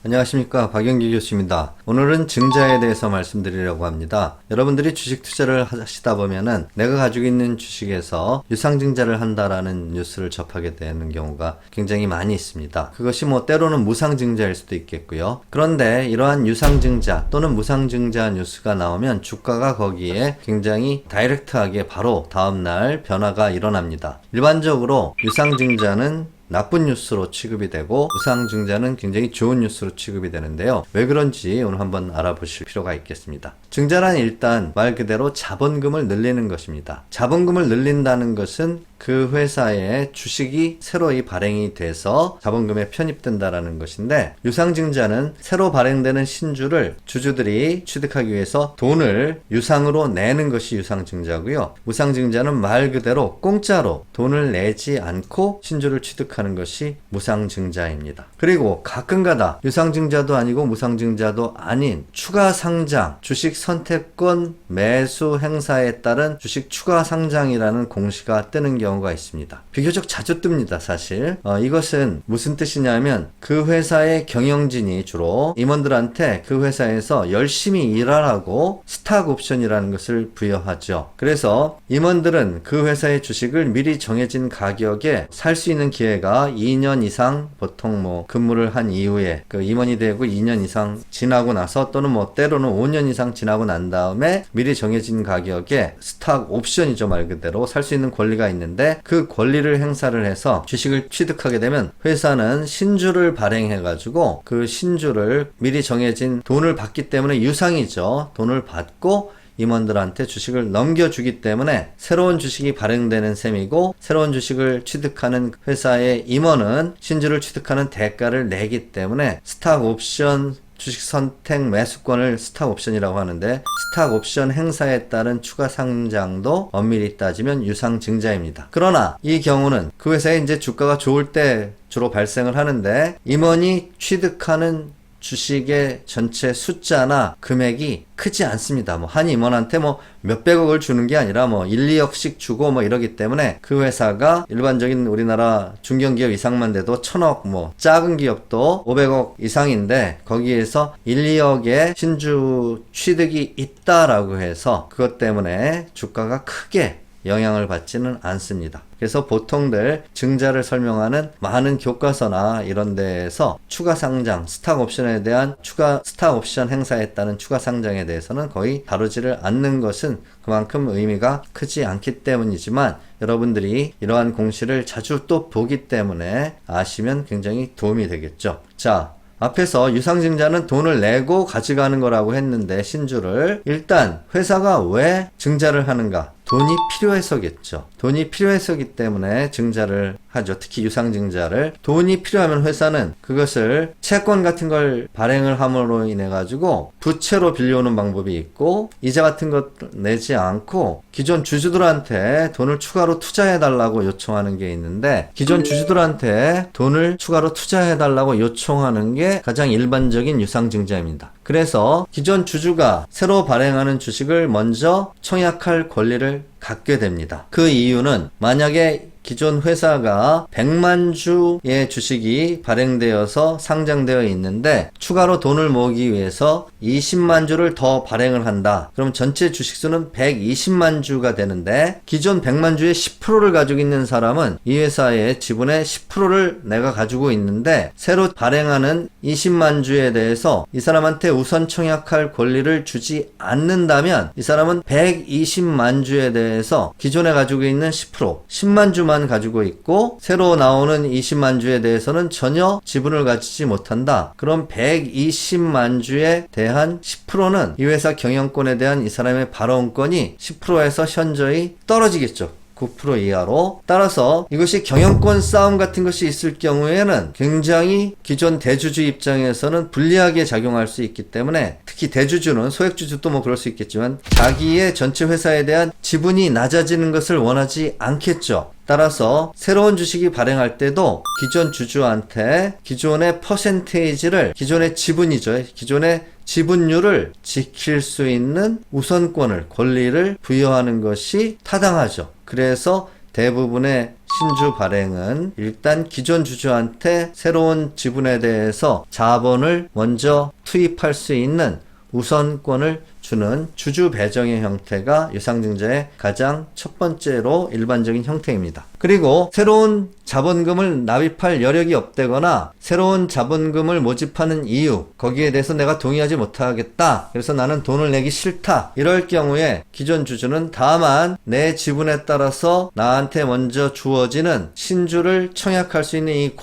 안녕하십니까, 박영기 교수입니다. 오늘은 증자에 대해서 말씀드리려고 합니다. 여러분들이 주식 투자를 하시다 보면은 내가 가지고 있는 주식에서 유상증자를 한다라는 뉴스를 접하게 되는 경우가 굉장히 많이 있습니다. 그것이 때로는 무상증자일 수도 있겠고요. 그런데 이러한 유상증자 또는 무상증자 뉴스가 나오면 주가가 거기에 굉장히 다이렉트하게 바로 다음날 변화가 일어납니다. 일반적으로 유상증자는 나쁜 뉴스로 취급이 되고 무상증자는 굉장히 좋은 뉴스로 취급이 되는데요. 왜 그런지 오늘 한번 알아보실 필요가 있겠습니다. 증자란 일단 말 그대로 자본금을 늘리는 것입니다. 자본금을 늘린다는 것은 그 회사의 주식이 새로이 발행이 돼서 자본금에 편입된다라는 것인데, 유상증자는 새로 발행되는 신주를 주주들이 취득하기 위해서 돈을 유상으로 내는 것이 유상증자고요. 무상증자는 말 그대로 공짜로 돈을 내지 않고 신주를 취득하는 것이 무상증자입니다. 그리고 가끔가다 유상증자도 아니고 무상증자도 아닌 추가 상장, 주식 선택권 매수 행사에 따른 주식 추가 상장이라는 공시가 뜨는 경우가 있습니다. 비교적 자주 뜹니다, 사실. 이것은 무슨 뜻이냐면 그 회사의 경영진이 주로 임원들한테 그 회사에서 열심히 일하라고 스탁 옵션이라는 것을 부여하죠. 그래서 임원들은 그 회사의 주식을 미리 정해진 가격에 살 수 있는 기회가 2년 이상, 보통 근무를 한 이후에 그 임원이 되고 2년 이상 지나고 나서, 또는 때로는 5년 이상 지나고 난 다음에 미리 정해진 가격에 스탁 옵션이죠, 말 그대로 살 수 있는 권리가 있는데, 그 권리를 행사를 해서 주식을 취득하게 되면 회사는 신주를 발행해 가지고 그 신주를 미리 정해진 돈을 받기 때문에 유상이죠. 돈을 받고 임원들한테 주식을 넘겨주기 때문에 새로운 주식이 발행되는 셈이고, 새로운 주식을 취득하는 회사의 임원은 신주를 취득하는 대가를 내기 때문에 스탁 옵션 주식 선택 매수권을 스탁 옵션이라고 하는데, 스탁 옵션 행사에 따른 추가 상장도 엄밀히 따지면 유상증자입니다. 그러나 이 경우는 그 회사에 이제 주가가 좋을 때 주로 발생을 하는데, 임원이 취득하는 주식의 전체 숫자나 금액이 크지 않습니다. 한 임원한테 몇백억을 주는 게 아니라 1, 2억씩 주고 이러기 때문에 그 회사가 일반적인 우리나라 중견기업 이상만 돼도 1000억, 작은 기업도 500억 이상인데 거기에서 1, 2억의 신주 취득이 있다라고 해서 그것 때문에 주가가 크게 영향을 받지는 않습니다. 그래서 보통들 증자를 설명하는 많은 교과서나 이런 데에서 추가 상장, 스탁 옵션에 대한 스탁 옵션 행사에 따른 추가 상장에 대해서는 거의 다루지를 않는 것은 그만큼 의미가 크지 않기 때문이지만, 여러분들이 이러한 공시를 자주 또 보기 때문에 아시면 굉장히 도움이 되겠죠. 자, 앞에서 유상증자는 돈을 내고 가져가는 거라고 했는데, 신주를 일단 회사가 왜 증자를 하는가? 돈이 필요해서겠죠. 돈이 필요해서기 때문에 증자를 하죠. 특히 유상증자를. 돈이 필요하면 회사는 그것을 채권 같은 걸 발행을 함으로 인해 가지고 부채로 빌려오는 방법이 있고, 이자 같은 것 내지 않고 기존 주주들한테 돈을 추가로 투자해 달라고 요청하는 게 있는데, 기존 주주들한테 돈을 추가로 투자해 달라고 요청하는 게 가장 일반적인 유상증자입니다. 그래서 기존 주주가 새로 발행하는 주식을 먼저 청약할 권리를 갖게 됩니다. 그 이유는 만약에 기존 회사가 100만 주의 주식이 발행되어서 상장되어 있는데 추가로 돈을 모으기 위해서 20만 주를 더 발행을 한다. 그럼 전체 주식수는 120만 주가 되는데, 기존 100만 주의 10%를 가지고 있는 사람은 이 회사의 지분의 10%를 내가 가지고 있는데, 새로 발행하는 20만 주에 대해서 이 사람한테 우선 청약할 권리를 주지 않는다면, 이 사람은 120만 주에 대해서 기존에 가지고 있는 10%, 10만 주만 가지고 있고 새로 나오는 20만 주에 대해서는 전혀 지분을 가지지 못한다. 그럼 120만 주에 대한 10%는 이 회사 경영권에 대한 이 사람의 발언권이 10%에서 현저히 떨어지겠죠. 9% 이하로. 따라서 이것이 경영권 싸움 같은 것이 있을 경우에는 굉장히 기존 대주주 입장에서는 불리하게 작용할 수 있기 때문에, 특히 대주주는 소액주주도 그럴 수 있겠지만 자기의 전체 회사에 대한 지분이 낮아지는 것을 원하지 않겠죠. 따라서 새로운 주식이 발행할 때도 기존 주주한테 기존의 퍼센테이지를, 기존의 지분이죠. 기존의 지분율을 지킬 수 있는 우선권을, 권리를 부여하는 것이 타당하죠. 그래서 대부분의 신주 발행은 일단 기존 주주한테 새로운 지분에 대해서 자본을 먼저 투입할 수 있는 우선권을 주는 주주 배정의 형태가 유상증자의 가장 첫 번째로 일반적인 형태입니다. 그리고 새로운 자본금을 납입할 여력이 없다거나 새로운 자본금을 모집하는 이유, 거기에 대해서 내가 동의하지 못하겠다, 그래서 나는 돈을 내기 싫다, 이럴 경우에 기존 주주는 다만 내 지분에 따라서 나한테 먼저 주어지는 신주를 청약할 수 있는 이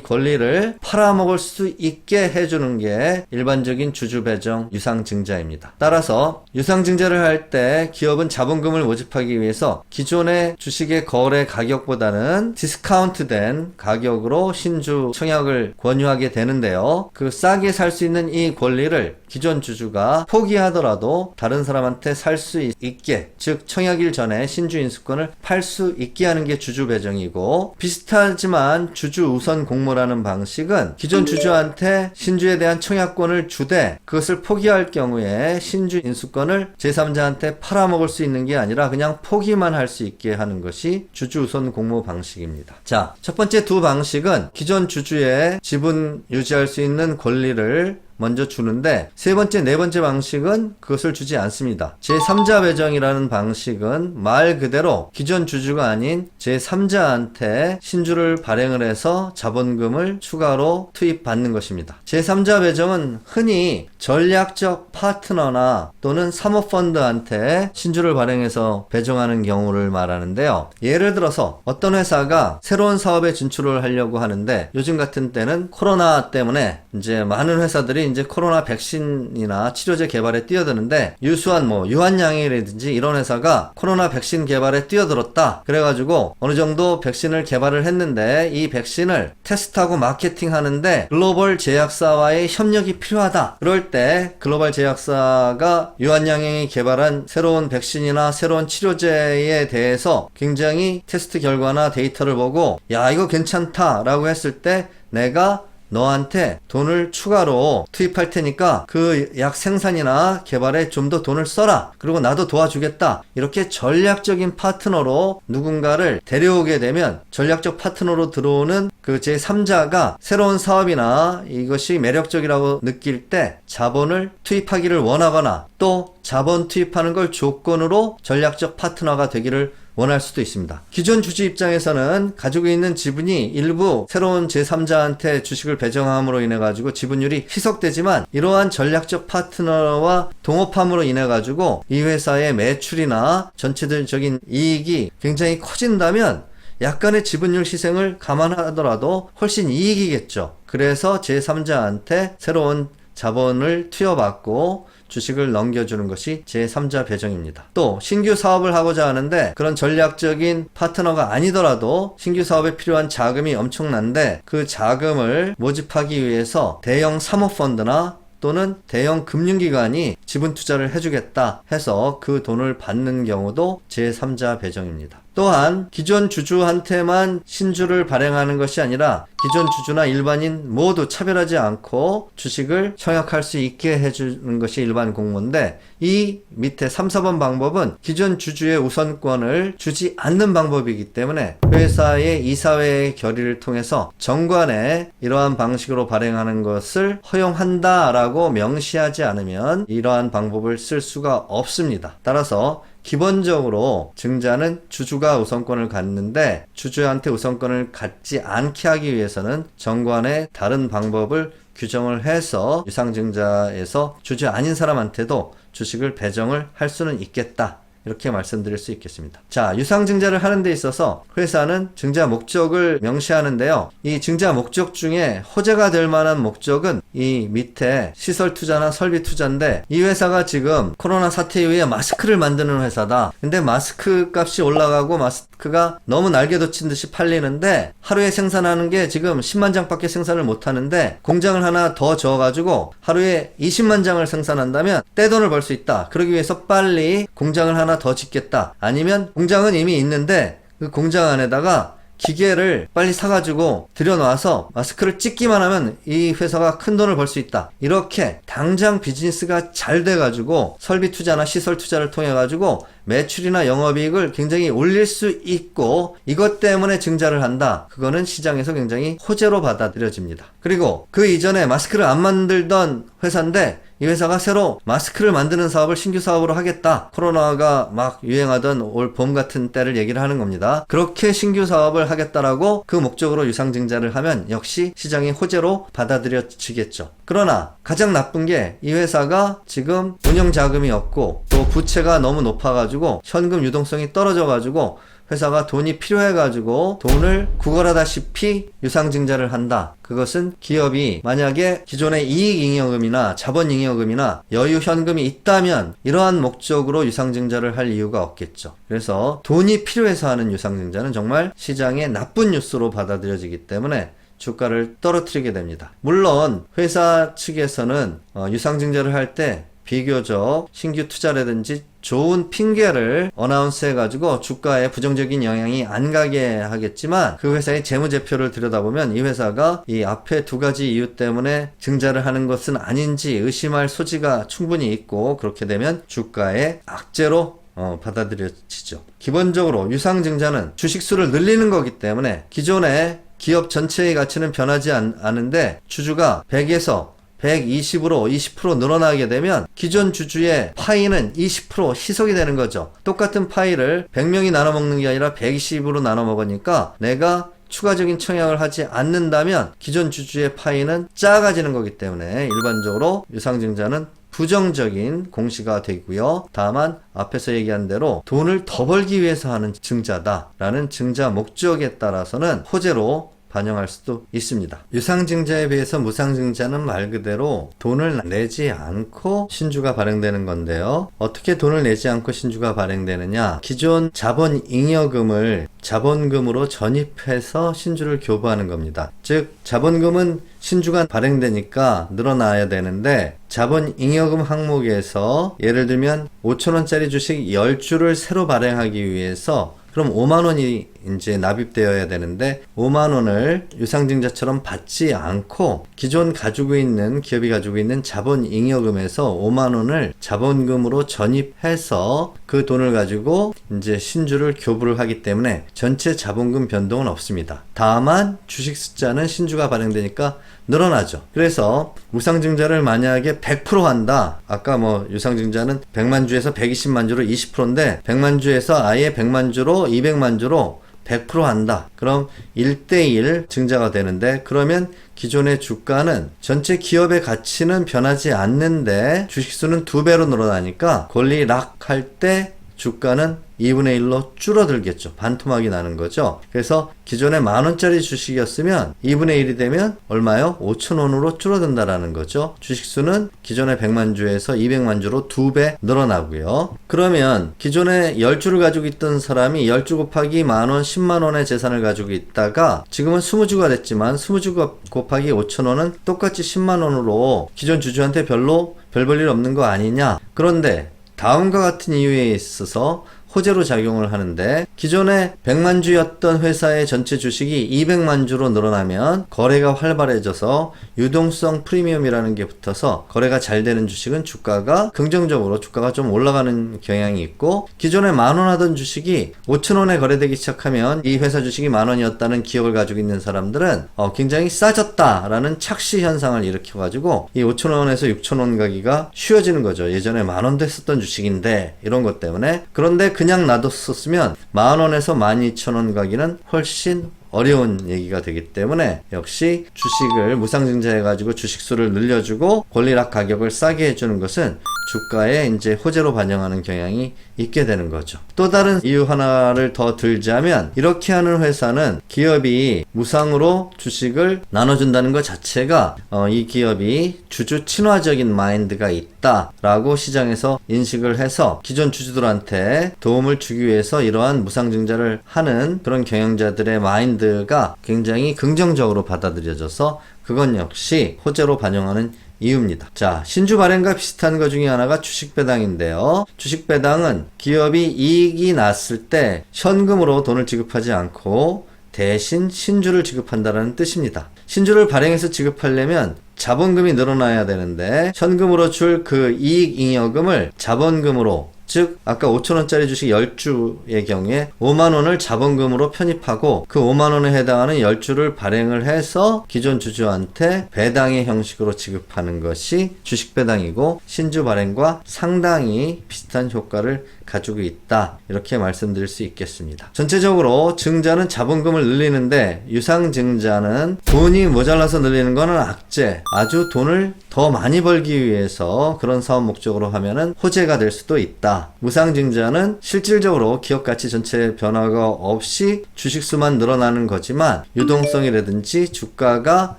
권리를 팔아먹을 수 있게 해주는 게 일반적인 주주 배정 유상증자입니다. 따라서 유상증자를 할 때 기업은 자본금을 모집하기 위해서 기존의 주식의 거래 가격보다는 디스카운트된 가격으로 신주 청약을 권유하게 되는데요. 그 싸게 살 수 있는 이 권리를 기존 주주가 포기하더라도 다른 사람한테 살 수 있게, 즉 청약일 전에 신주 인수권을 팔 수 있게 하는 게 주주 배정이고, 비슷하지만 주주 우선 공모라는 방식은 기존 주주한테 신주에 대한 청약권을 주되 그것을 포기할 경우에 신주 인수권을 제3자한테 팔아먹을 수 있는 게 아니라 그냥 포기만 할 수 있게 하는 것이 주주 우선 공모 방식입니다. 자, 첫 번째 두 방식은 기존 주주의 지분 유지할 수 있는 권리를 먼저 주는데, 세 번째, 네 번째 방식은 그것을 주지 않습니다. 제3자 배정이라는 방식은 말 그대로 기존 주주가 아닌 제3자한테 신주를 발행을 해서 자본금을 추가로 투입받는 것입니다. 제3자 배정은 흔히 전략적 파트너나 또는 사모펀드한테 신주를 발행해서 배정하는 경우를 말하는데요. 예를 들어서 어떤 회사가 새로운 사업에 진출을 하려고 하는데, 요즘 같은 때는 코로나 때문에 이제 많은 회사들이 이제 코로나 백신이나 치료제 개발에 뛰어드는데, 유수한 유한양이라든지 이런 회사가 코로나 백신 개발에 뛰어들었다, 그래가지고 어느 정도 백신을 개발을 했는데 이 백신을 테스트하고 마케팅하는데 글로벌 제약사와의 협력이 필요하다. 그럴 때 글로벌 제약사가 유한양이 개발한 새로운 백신이나 새로운 치료제에 대해서 굉장히 테스트 결과나 데이터를 보고, 야, 이거 괜찮다 라고 했을 때 내가 너한테 돈을 추가로 투입할 테니까 그 약 생산이나 개발에 좀 더 돈을 써라, 그리고 나도 도와주겠다, 이렇게 전략적인 파트너로 누군가를 데려오게 되면, 전략적 파트너로 들어오는 그 제3자가 새로운 사업이나 이것이 매력적이라고 느낄 때 자본을 투입하기를 원하거나, 또 자본 투입하는 걸 조건으로 전략적 파트너가 되기를 원할 수도 있습니다. 기존 주주 입장에서는 가지고 있는 지분이 일부 새로운 제3자한테 주식을 배정함으로 인해 가지고 지분율이 희석되지만, 이러한 전략적 파트너와 동업함으로 인해 가지고 이 회사의 매출이나 전체적인 이익이 굉장히 커진다면 약간의 지분율 희생을 감안하더라도 훨씬 이익이겠죠. 그래서 제3자한테 새로운 자본을 투여받고 주식을 넘겨주는 것이 제3자 배정입니다. 또 신규 사업을 하고자 하는데 그런 전략적인 파트너가 아니더라도 신규 사업에 필요한 자금이 엄청난데, 그 자금을 모집하기 위해서 대형 사모펀드나 또는 대형 금융기관이 지분 투자를 해주겠다 해서 그 돈을 받는 경우도 제3자 배정입니다. 또한 기존 주주한테만 신주를 발행하는 것이 아니라 기존 주주나 일반인 모두 차별하지 않고 주식을 청약할 수 있게 해주는 것이 일반 공모인데, 이 밑에 3, 4번 방법은 기존 주주의 우선권을 주지 않는 방법이기 때문에 회사의 이사회의 결의를 통해서 정관에 이러한 방식으로 발행하는 것을 허용한다라고 명시하지 않으면 이러한 방법을 쓸 수가 없습니다. 따라서 기본적으로 증자는 주주가 우선권을 갖는데, 주주한테 우선권을 갖지 않게 하기 위해서는 정관의 다른 방법을 규정을 해서 유상증자에서 주주 아닌 사람한테도 주식을 배정을 할 수는 있겠다, 이렇게 말씀드릴 수 있겠습니다. 자, 유상증자를 하는 데 있어서 회사는 증자 목적을 명시하는데요. 이 증자 목적 중에 호재가 될 만한 목적은 이 밑에 시설 투자나 설비 투자인데, 이 회사가 지금 코로나 사태 이후에 마스크를 만드는 회사다. 근데 마스크 값이 올라가고 마스크가 너무 날개 돋친 듯이 팔리는데 하루에 생산하는 게 지금 10만 장밖에 생산을 못 하는데, 공장을 하나 더 지어가지고 하루에 20만 장을 생산한다면 떼돈을 벌 수 있다. 그러기 위해서 빨리 공장을 하나 더 짓겠다. 아니면 공장은 이미 있는데 그 공장 안에다가 기계를 빨리 사가지고 들여놔서 마스크를 찍기만 하면 이 회사가 큰 돈을 벌 수 있다. 이렇게 당장 비즈니스가 잘 돼가지고 설비 투자나 시설 투자를 통해 가지고 매출이나 영업이익을 굉장히 올릴 수 있고 이것 때문에 증자를 한다. 그거는 시장에서 굉장히 호재로 받아들여집니다. 그리고 그 이전에 마스크를 안 만들던 회사인데 이 회사가 새로 마스크를 만드는 사업을 신규 사업으로 하겠다. 코로나가 막 유행하던 올 봄 같은 때를 얘기를 하는 겁니다. 그렇게 신규 사업을 하겠다라고 그 목적으로 유상증자를 하면 역시 시장이 호재로 받아들여지겠죠. 그러나 가장 나쁜 게 이 회사가 지금 운영 자금이 없고 또 부채가 너무 높아가지고 현금 유동성이 떨어져가지고 회사가 돈이 필요해가지고 돈을 구걸하다시피 유상증자를 한다. 그것은 기업이 만약에 기존의 이익잉여금이나 자본잉여금이나 여유 현금이 있다면 이러한 목적으로 유상증자를 할 이유가 없겠죠. 그래서 돈이 필요해서 하는 유상증자는 정말 시장의 나쁜 뉴스로 받아들여지기 때문에 주가를 떨어뜨리게 됩니다. 물론 회사 측에서는 유상증자를 할 때 비교적 신규 투자라든지 좋은 핑계를 어나운스 해가지고 주가에 부정적인 영향이 안 가게 하겠지만 그 회사의 재무제표를 들여다보면 이 회사가 이 앞에 두 가지 이유 때문에 증자를 하는 것은 아닌지 의심할 소지가 충분히 있고 그렇게 되면 주가의 악재로 받아들여지죠. 기본적으로 유상증자는 주식수를 늘리는 거기 때문에 기존의 기업 전체의 가치는 변하지 않은데 주주가 100에서 120으로 20% 늘어나게 되면 기존 주주의 파이는 20% 희석이 되는 거죠. 똑같은 파이를 100명이 나눠 먹는 게 아니라 120으로 나눠 먹으니까 내가 추가적인 청약을 하지 않는다면 기존 주주의 파이는 작아지는 거기 때문에 일반적으로 유상증자는 부정적인 공시가 되고요. 다만 앞에서 얘기한 대로 돈을 더 벌기 위해서 하는 증자다라는 증자 목적에 따라서는 호재로 반영할 수도 있습니다. 유상증자에 비해서 무상증자는 말 그대로 돈을 내지 않고 신주가 발행되는 건데요. 어떻게 돈을 내지 않고 신주가 발행되느냐? 기존 자본잉여금을 자본금으로 전입해서 신주를 교부하는 겁니다. 즉 자본금은 신주가 발행되니까 늘어나야 되는데 자본잉여금 항목에서 예를 들면 5,000원짜리 주식 10주를 새로 발행하기 위해서 그럼 5만원이 이제 납입되어야 되는데 5만원을 유상증자처럼 받지 않고 기존 기업이 가지고 있는 자본잉여금에서 5만원을 자본금으로 전입해서 그 돈을 가지고 이제 신주를 교부를 하기 때문에 전체 자본금 변동은 없습니다. 다만 주식 숫자는 신주가 발행되니까 늘어나죠. 그래서 무상증자를 만약에 100% 한다. 아까 유상증자는 100만 주에서 120만 주로 20%인데 100만 주에서 아예 100만 주로 200만 주로 100% 한다. 그럼 1대1 증자가 되는데 그러면 기존의 주가는 전체 기업의 가치는 변하지 않는데 주식수는 2배로 늘어나니까 권리락할 때 주가는 2분의 1로 줄어들겠죠. 반토막이 나는 거죠. 그래서 기존에 만원짜리 주식이었으면 2분의 1이 되면 얼마요? 5,000원으로 줄어든다라는 거죠. 주식수는 기존의 100만 주에서 200만 주로 2배 늘어나고요. 그러면 기존에 10주를 가지고 있던 사람이 10주 곱하기 만원, 10만원의 재산을 가지고 있다가 지금은 20주가 됐지만 20주 곱하기 5,000원은 똑같이 10만원으로 기존 주주한테 별 볼 일 없는 거 아니냐? 그런데 다음과 같은 이유에 있어서 호재로 작용을 하는데 기존에 100만 주였던 회사의 전체 주식이 200만 주로 늘어나면 거래가 활발해져서 유동성 프리미엄이라는 게 붙어서 거래가 잘 되는 주식은 주가가 긍정적으로 주가가 좀 올라가는 경향이 있고 기존에 만원 하던 주식이 5,000원에 거래되기 시작하면 이 회사 주식이 만원이었다는 기억을 가지고 있는 사람들은 굉장히 싸졌다라는 착시 현상을 일으켜가지고 이 5,000원에서 6,000원 가기가 쉬워지는 거죠. 예전에 만원도 했었던 주식인데 이런 것 때문에. 그런데 그냥 놔뒀었으면 만원에서 12,000원 가기는 훨씬 어려운 얘기가 되기 때문에 역시 주식을 무상증자해가지고 주식수를 늘려주고 권리락 가격을 싸게 해주는 것은 주가에 이제 호재로 반영하는 경향이 있게 되는 거죠. 또 다른 이유 하나를 더 들자면 이렇게 하는 회사는 기업이 무상으로 주식을 나눠준다는 것 자체가 이 기업이 주주 친화적인 마인드가 있다라고 시장에서 인식을 해서 기존 주주들한테 도움을 주기 위해서 이러한 무상증자를 하는 그런 경영자들의 마인드가 굉장히 긍정적으로 받아들여져서 그건 역시 호재로 반영하는 이유입니다. 자, 신주 발행과 비슷한 것 중에 하나가 주식 배당인데요. 주식 배당은 기업이 이익이 났을 때 현금으로 돈을 지급하지 않고 대신 신주를 지급한다는 뜻입니다. 신주를 발행해서 지급하려면 자본금이 늘어나야 되는데 현금으로 줄 그 이익잉여금을 자본금으로 즉 아까 5천원짜리 주식 10주의 경우에 5만원을 자본금으로 편입하고 그 5만원에 해당하는 10주를 발행을 해서 기존 주주한테 배당의 형식으로 지급하는 것이 주식 배당이고, 신주 발행과 상당히 비슷한 효과를 가지고 있다, 이렇게 말씀드릴 수 있겠습니다. 전체적으로 증자는 자본금을 늘리는데 유상증자는 돈이 모자라서 늘리는 것은 악재, 아주 돈을 더 많이 벌기 위해서 그런 사업 목적으로 하면은 호재가 될 수도 있다. 무상증자는 실질적으로 기업 가치 전체 변화가 없이 주식수만 늘어나는 거지만 유동성이라든지 주가가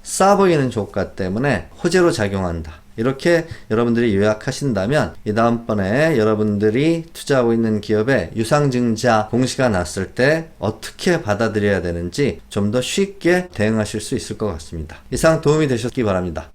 싸 보이는 효과 때문에 호재로 작용한다. 이렇게 여러분들이 요약하신다면 이 다음번에 여러분들이 투자하고 있는 기업에 유상증자 공시가 났을 때 어떻게 받아들여야 되는지 좀 더 쉽게 대응하실 수 있을 것 같습니다. 이상 도움이 되셨기 바랍니다.